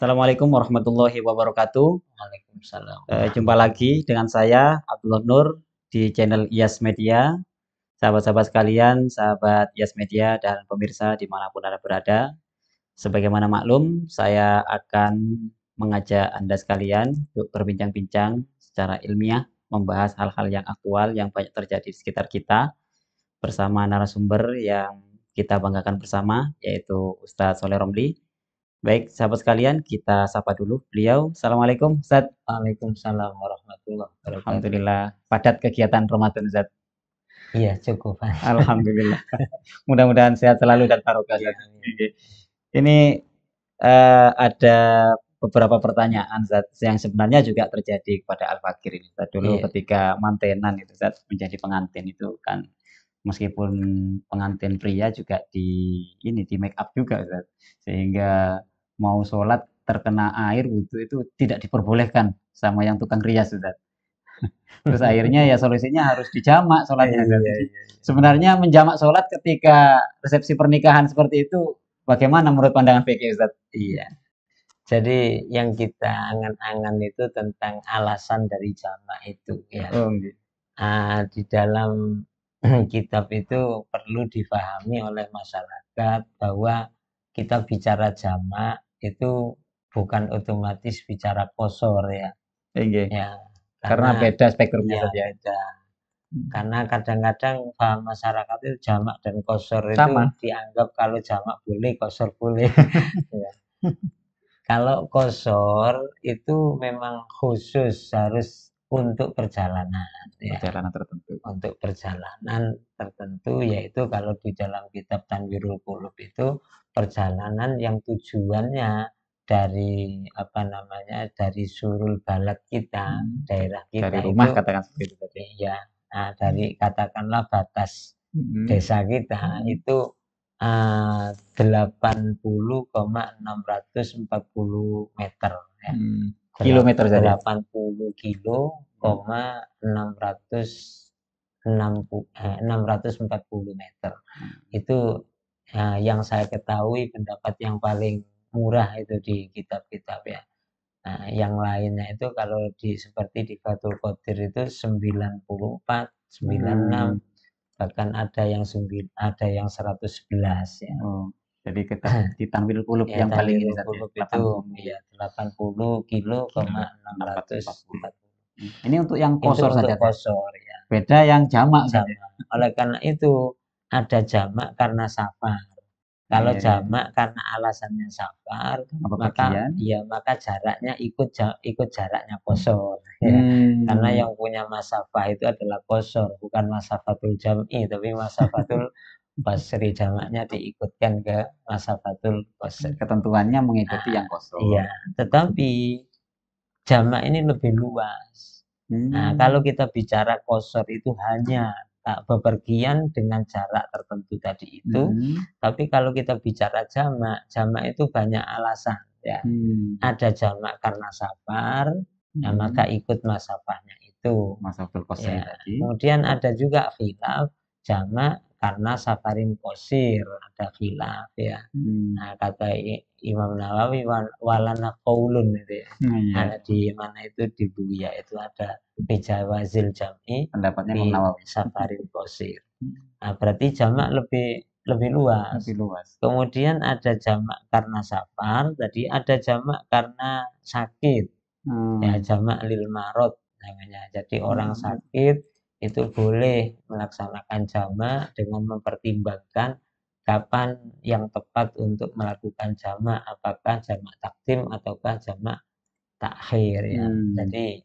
Assalamualaikum warahmatullahi wabarakatuh. Waalaikumsalam Jumpa lagi dengan saya Abdullah Nur di channel IAS Media. Sahabat-sahabat sekalian, sahabat IAS Media dan pemirsa dimanapun Anda berada. Sebagaimana maklum, saya akan mengajak Anda sekalian untuk berbincang-bincang secara ilmiah, membahas hal-hal yang aktual yang banyak terjadi di sekitar kita bersama narasumber yang kita banggakan bersama, yaitu Ustadz Soleh Romli. Baik, sahabat sekalian, kita sapa dulu beliau. Assalamualaikum, Ustaz. Waalaikumsalam warahmatullahi wabarakatuh. Alhamdulillah, padat kegiatan Ramadan, Ustaz. Iya, cukup. Alhamdulillah. Mudah-mudahan sehat selalu dan barokah, Iya, Ustaz. Ini ada beberapa pertanyaan, Ustaz, yang sebenarnya juga terjadi kepada Al-Fakir ini. Ustaz. Dulu Iya. ketika mantenan itu, Ustaz, menjadi pengantin itu kan meskipun pengantin pria juga di make up juga, Ustaz. Sehingga mau sholat terkena air wudhu itu tidak diperbolehkan sama yang tukang rias, Ustaz. Terus akhirnya ya solusinya harus dijamak sholatnya, Ustaz. Iya, Jadi, iya. sebenarnya menjamak sholat ketika resepsi pernikahan seperti itu bagaimana menurut pandangan fikih, Ustaz? Iya. Jadi yang kita angan-angan itu tentang alasan dari jamak itu ya. Oh, nggih. Di dalam kitab itu perlu difahami oleh masyarakat bahwa kita bicara jamak itu bukan otomatis bicara kosor ya. Nggih. Ya, Karena beda spektrumnya, ya Ustaz, ya. beda. Karena kadang-kadang paham masyarakat itu jamak dan kosor itu Sama. dianggap kalau jamak boleh, kosor boleh. Ya. Kalau kosor itu memang khusus harus untuk perjalanan. Ya. Perjalanan tertentu. Untuk perjalanan tertentu yaitu kalau di dalam kitab Tanwirul Qulub itu perjalanan yang tujuannya dari dari surul balad kita, daerah kita Dari rumah itu, katakan seperti itu tadi. iya. Nah, dari katakanlah batas desa kita itu 80,640 meter ya. Kilometer saja. 80 640 meter. Itu yang saya ketahui pendapat yang paling murah itu di kitab-kitab ya. Nah, yang lainnya itu kalau seperti di Fathul Qadir itu 94, 96, bahkan ada yang 111 ya. Oh, jadi kita di Tanwirul Qulub Ya, yang paling ini Tanwirul saja, Qulub itu 80. ya 80,640. Ini untuk yang Itu kosor untuk saja, Teh. kosor ya. Beda yang jamak saja. Jamak. Oleh karena itu ada jamak karena safar. Kalau jamak karena alasannya safar, maka jaraknya ikut jaraknya kosor. Ya. Karena yang punya masafah itu adalah kosor, bukan masafatul jam'i, tapi masafatul qasri, jamaknya diikutkan ke masafatul qasri. Ketentuannya mengikuti yang kosor. Iya, tetapi jamak ini lebih luas. Nah, kalau kita bicara kosor itu hanya bepergian dengan jarak tertentu tadi itu, tapi kalau kita bicara jamak, jamak itu banyak alasan ya. Ada jamak karena safar, nah, maka ikut masafahnya itu. Masafatul qasri Ya. tadi. Kemudian ada juga khilaf jamak karena safarin qasir, ada khilaf ya. Nah, kata Imam Nawawi walana qaulun itu ya. Ada di mana itu di Buya itu ada bijawazil jam'i Pendapatnya di Imam Nawawi. safarin qasir. Nah, berarti jamak lebih luas. Lebih luas. Kemudian ada jamak karena safar, tadi ada jamak karena sakit. Ya, jamak lil marad namanya. Jadi orang sakit itu boleh melaksanakan jamak dengan mempertimbangkan kapan yang tepat untuk melakukan jamak, apakah jamak takdim ataukah jamak takhir ya. Jadi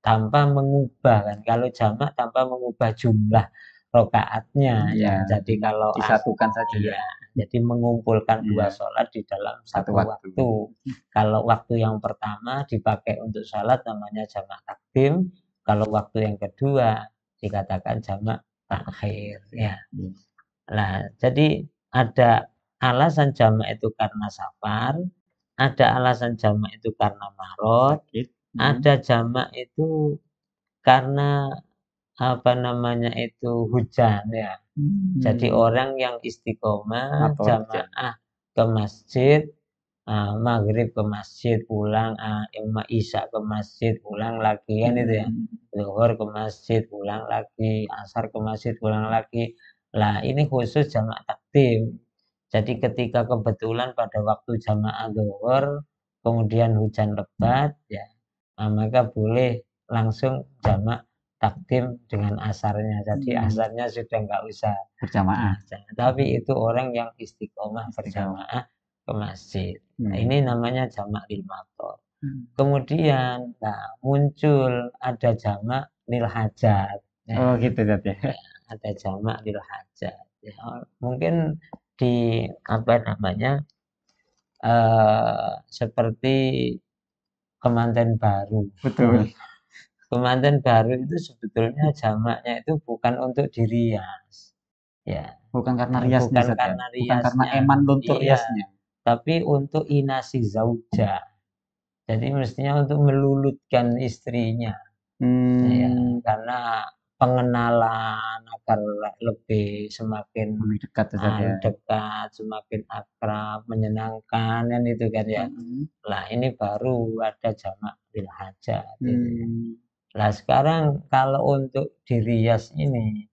tanpa mengubah kan, kalau jamak tanpa mengubah jumlah rokaatnya ya. Jadi kalau disatukan saja ya. Jadi mengumpulkan dua sholat di dalam satu waktu. Kalau waktu yang pertama dipakai untuk sholat namanya jamak takdim. Kalau waktu yang kedua dikatakan jamak takhir ya. Nah, jadi ada alasan jamak itu karena safar, ada alasan jamak itu karena marad, ada jamak itu karena hujan ya. Jadi orang yang istiqomah jamaah ke masjid maghrib ke masjid pulang, isya ke masjid pulang lagi kan itu ya. Zuhur ke masjid pulang lagi, asar ke masjid pulang lagi. Lah ini khusus jamak takdim. Jadi ketika kebetulan pada waktu jamaah zuhur kemudian hujan lebat ya, maka boleh langsung jamak takdim dengan asarnya. Jadi asarnya sudah nggak usah Berjamaah. tapi itu orang yang istiqomah berjamaah ke masjid. Nah, ini namanya jamak lil mator. Kemudian muncul ada jamak lil hajat. Oh gitu Zat ya. Ada jamak lil hajat. Ya, mungkin di apa namanya seperti kemanten baru. Betul. Kemanten baru itu sebetulnya jamaknya itu bukan untuk dirias. Ya, Bukan karena riasnya bukan Zat ya. karena Bukan karena riasnya. eman luntur Iya, riasnya. tapi untuk inasi zauja. Jadi mestinya untuk melulutkan istrinya. Ya, karena pengenalan agar lebih semakin Lebih dekat Zat ya. dekat, semakin akrab, menyenangkan kan itu kan ya. Lah ini baru ada jamak bil hajat. Lah sekarang kalau untuk dirias ini,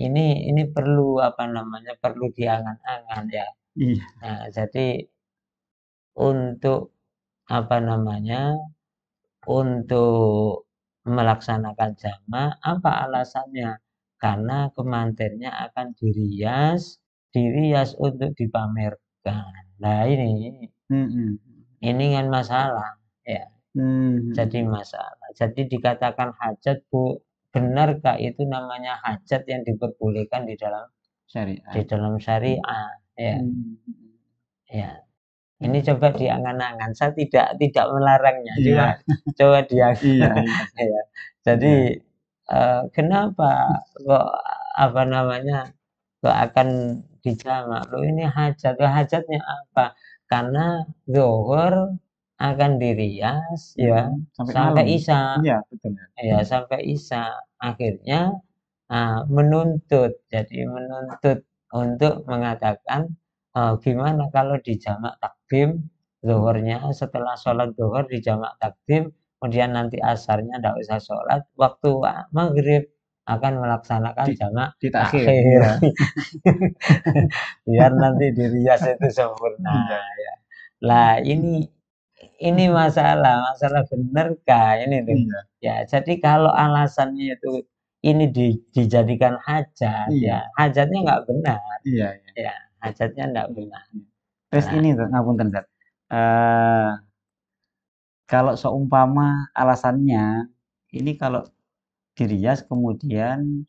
ini perlu apa namanya perlu diangan-angan ya. Iya. Jadi untuk apa namanya untuk melaksanakan jamak apa alasannya? Karena kemantennya akan dirias untuk dipamerkan. Nah ini kan masalah ya. Jadi masalah. Jadi dikatakan hajat Bu, benarkah itu namanya hajat yang diperbolehkan di dalam syariah ya. Ya. Ini coba diangan-angan. Saya tidak melarangnya, coba diangan. Ya. Jadi kenapa kok apa namanya kok akan dijamak? Loh ini hajat. Loh, hajatnya apa? Karena zuhur akan dirias ya sampai isya. Iya, betul. Ya, sampai isya. Akhirnya menuntut. Jadi menuntut untuk mengatakan gimana kalau dijamak takdim zuhurnya setelah sholat zuhur dijamak takdim kemudian nanti asarnya tidak usah sholat waktu maghrib akan melaksanakan jamak takhir biar nanti dirias itu sempurna ya. Lah ini masalah benarkah ini tuh ya. Jadi kalau alasannya itu ini dijadikan hajat ya hajatnya nggak benar ya hajatnya nggak benar. Terus ini ngapunten Zat. Kalau seumpama alasannya ini kalau dirias kemudian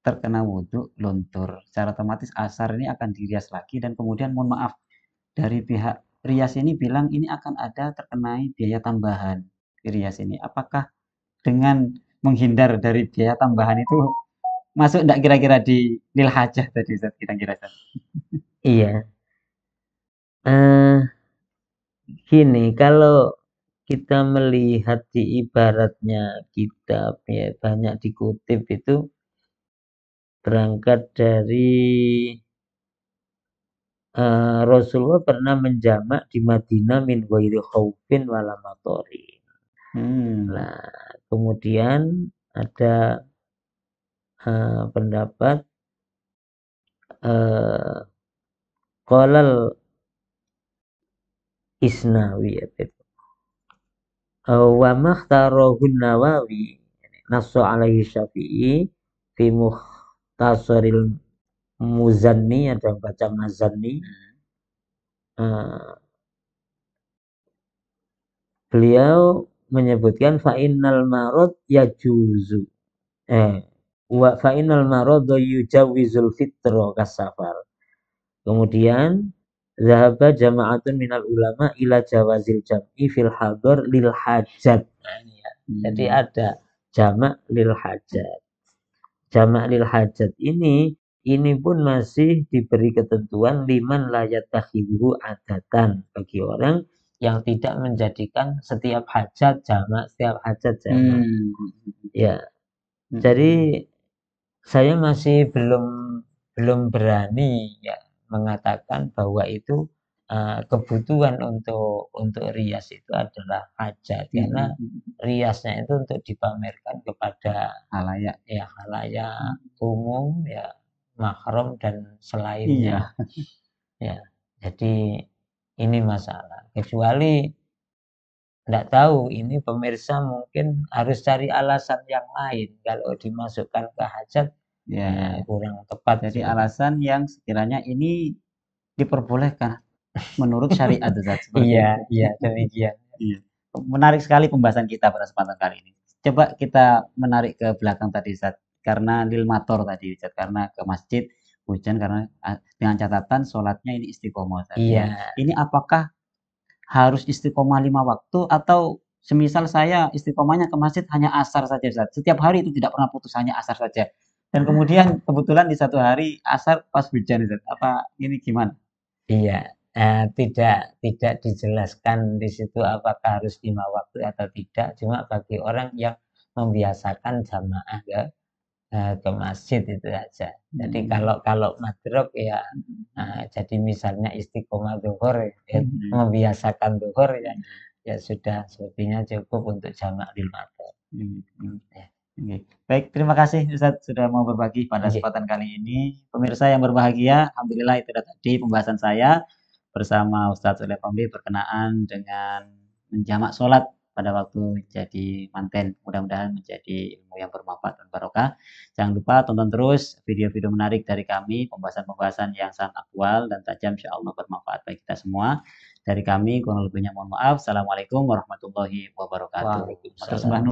terkena wudhu luntur, secara otomatis asar ini akan dirias lagi dan kemudian mohon maaf dari pihak rias ini bilang ini akan ada terkenai biaya tambahan di rias ini. Apakah dengan menghindar dari biaya tambahan itu masuk enggak kira-kira di nil hajah tadi Zat kira-kira Zat? Iya. Gini, kalau kita melihat di ibaratnya kitab ya banyak dikutip itu berangkat dari Rasulullah pernah menjamak di Madinah min ghairi khaufin wala matorin. Nah, kemudian ada pendapat qalal Isnawi itu. Wa makhtarahun Nawawi nasu alaihi Syafi'i fi mukhtasaril Muzanni ada yang baca Mazanni. Beliau menyebutkan fa'innal marad yajuzu wa fa'innal marad yujawizul fitra kasafar. Kemudian zahaba jama'atun minal ulama ila jawazil jam'i fil hadar lil hajat. Jadi ada jamak lil hajat. Jamak lil hajat ini pun masih diberi ketentuan liman layat takhidhu adatan bagi orang yang tidak menjadikan setiap hajat jamak, setiap hajat jamak. Ya. Jadi saya masih belum berani ya mengatakan bahwa itu kebutuhan untuk rias itu adalah hajat, karena riasnya itu untuk dipamerkan kepada Halayak. ya halayak umum, ya mahram dan selainnya. Ya, jadi ini masalah. Kecuali tidak tahu, ini pemirsa mungkin harus cari alasan yang lain kalau dimasukkan ke hajat, kurang tepat. Jadi alasan yang sekiranya ini diperbolehkan menurut syariat, Ustaz. Iya, demikian. Iya. Menarik sekali pembahasan kita pada kesempatan kali ini. Coba kita menarik ke belakang tadi, Ustaz. Karena lil mator tadi, Ustaz. Karena ke masjid hujan, karena dengan catatan sholatnya ini istiqomah. Ustaz. Iya. Ini apakah harus istiqomah 5 waktu, atau semisal saya istiqomahnya ke masjid hanya asar saja, Ustaz. Setiap hari itu tidak pernah putus, hanya asar saja. Dan kemudian kebetulan di satu hari asar pas hujan, Ustaz. Apa ini gimana? Iya, tidak dijelaskan di situ apakah harus 5 waktu atau tidak. Cuma bagi orang yang membiasakan jamaah ke masjid itu saja. Jadi kalau madrok ya, jadi misalnya istiqomah zuhur, ya, membiasakan zuhur ya sudah, sepertinya cukup untuk jamak lil mator. Ya. Baik, terima kasih Ustaz sudah mau berbagi pada kesempatan kali ini. Pemirsa yang berbahagia, alhamdulillah itu tadi pembahasan saya bersama Ustaz Soleh Ramli berkenaan dengan menjamak sholat pada waktu jadi manten. Mudah-mudahan menjadi ilmu yang bermanfaat dan barokah. Jangan lupa tonton terus video-video menarik dari kami, pembahasan-pembahasan yang sangat aktual dan tajam, insya Allah bermanfaat bagi kita semua. Dari kami, kurang lebihnya mohon maaf. Assalamualaikum warahmatullahi wabarakatuh. Waalaikumsalam.